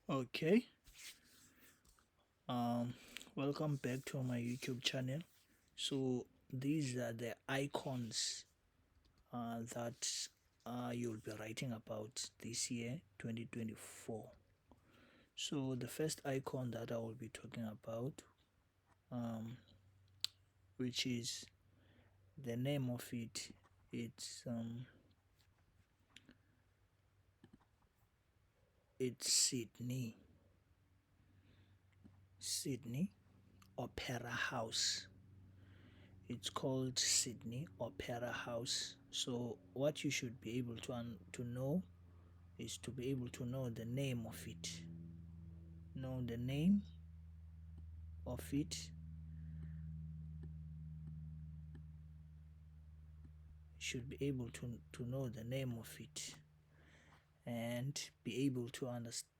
Okay. Um, Welcome back to my YouTube channel. So these are the icons that you'll be writing about this year, 2024. So the first icon that I will be talking about, um, which is the name of it, it's Sydney Opera House. It's called Sydney Opera House. So what you should be able to know is to be able to know the name of it. Know the name of it. Should be able to know the name of it and be able to understand,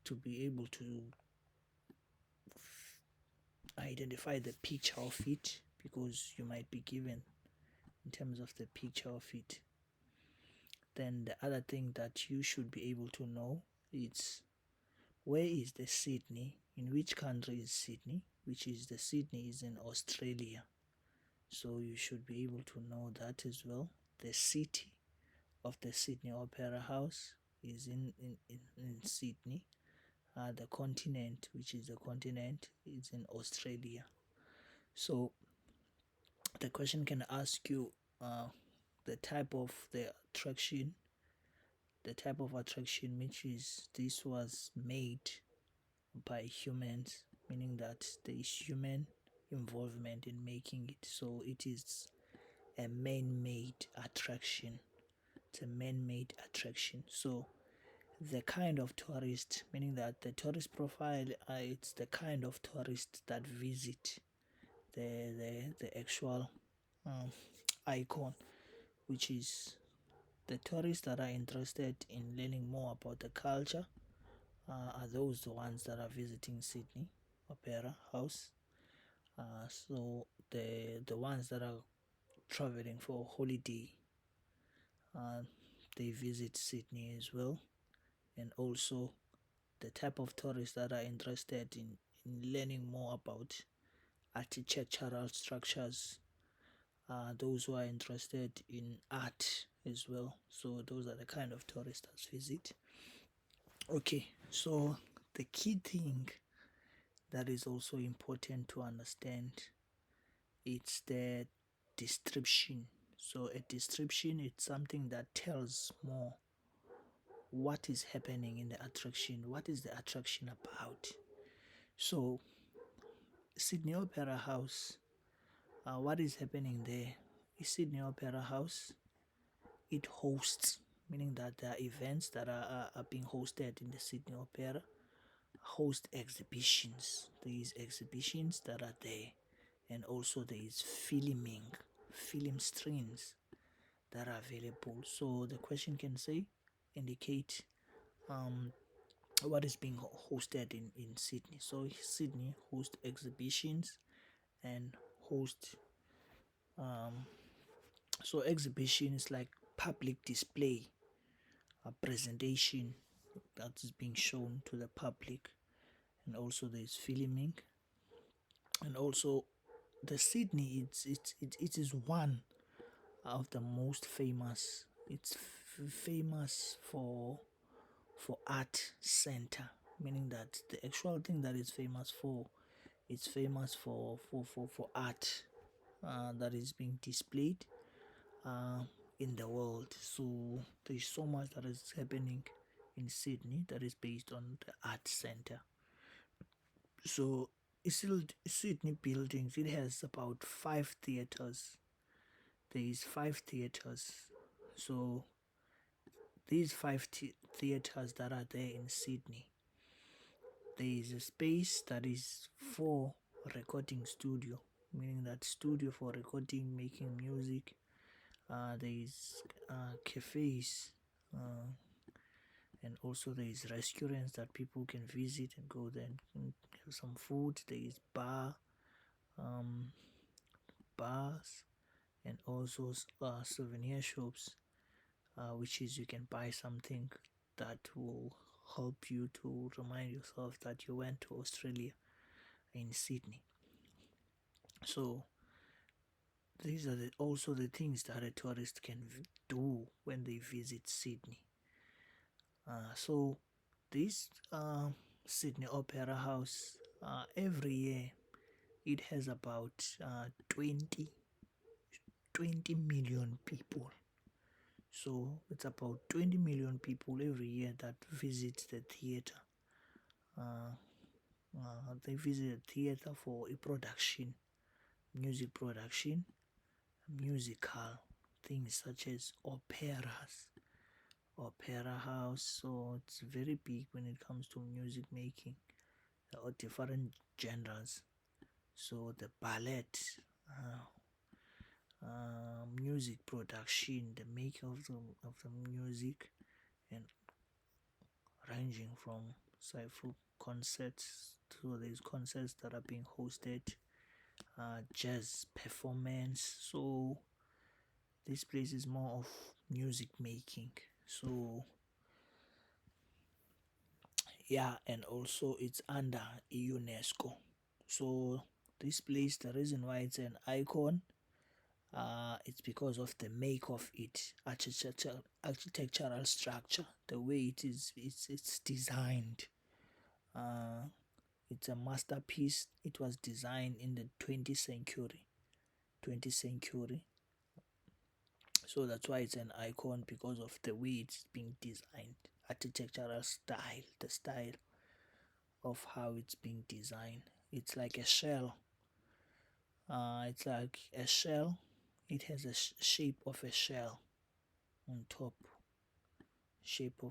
to be able to identify the picture of it, because you might be given in terms of the picture of it. Then the other thing that you should be able to know is, where is the Sydney? In which country is Sydney? Which is the Sydney is in Australia. So you should be able to know that as well. The city of the Sydney Opera House is in Sydney. The continent, which is the continent, is in Australia. So the question can ask you the type of the attraction, which is this was made by humans, meaning that there is human involvement in making it. So it is a man-made attraction. It's a man-made attraction. So the kind of tourist, meaning that the tourist profile, it's the kind of tourist that visit the actual um, icon, which is the tourists that are interested in learning more about the culture. Are those the ones that are visiting Sydney Opera House? So the ones that are traveling for holiday, uh, they visit Sydney as well. And also the type of tourists that are interested in learning more about architectural structures, those who are interested in art as well. So those are the kind of tourists that visit. Okay, so the key thing that is also important to understand, it's the description. So a description, it's something that tells more what is happening in the attraction, what is the attraction about. So Sydney Opera House, what is happening there is, Sydney Opera House, it hosts, meaning that there are events that are being hosted in the Sydney Opera, host exhibitions. There is exhibitions that are there, and also there is film streams that are available. So the question can say, indicate um what is being hosted in Sydney. So Sydney host exhibitions and host um so exhibition is like public display, a presentation that is being shown to the public, and also there is filming, and also the Sydney, it is one of the most famous. It's famous for art center, meaning that the actual thing that is famous for, it's famous for art that is being displayed uh, in the world. So there's so much that is happening in Sydney that is based on the art center. So Sydney buildings, it has about 5 theaters. There is 5 theaters. So these theaters that are there in Sydney, there is a space that is for recording studio, meaning that studio for recording, making music. There is cafes, and also there is restaurants that people can visit and go there and have some food. There is um, bars, and also souvenir shops, which is you can buy something that will help you to remind yourself that you went to Australia in Sydney. So these are also the things that a tourist can do when they visit Sydney. So this Sydney Opera House, every year it has about 20 million people. So it's about 20 million people every year that visit the theater. Uh, they visit the theater for a production, music production, musical things such as opera house. So it's very big when it comes to music making or different genres. So the ballet, uh, music production, the making of the music, and ranging from cypher concerts to these concerts that are being hosted, jazz performance. So this place is more of music making. So yeah, and also it's under UNESCO. So this place, the reason why it's an icon, it's because of the make of it, architectural structure, the way it's designed. Uh, it's a masterpiece. It was designed in the 20th century. 20th century. So that's why it's an icon because of the way it's being designed, architectural style, the style of how it's being designed. It's like a shell. It's like a shell. It has a shape of a shell on top, shape of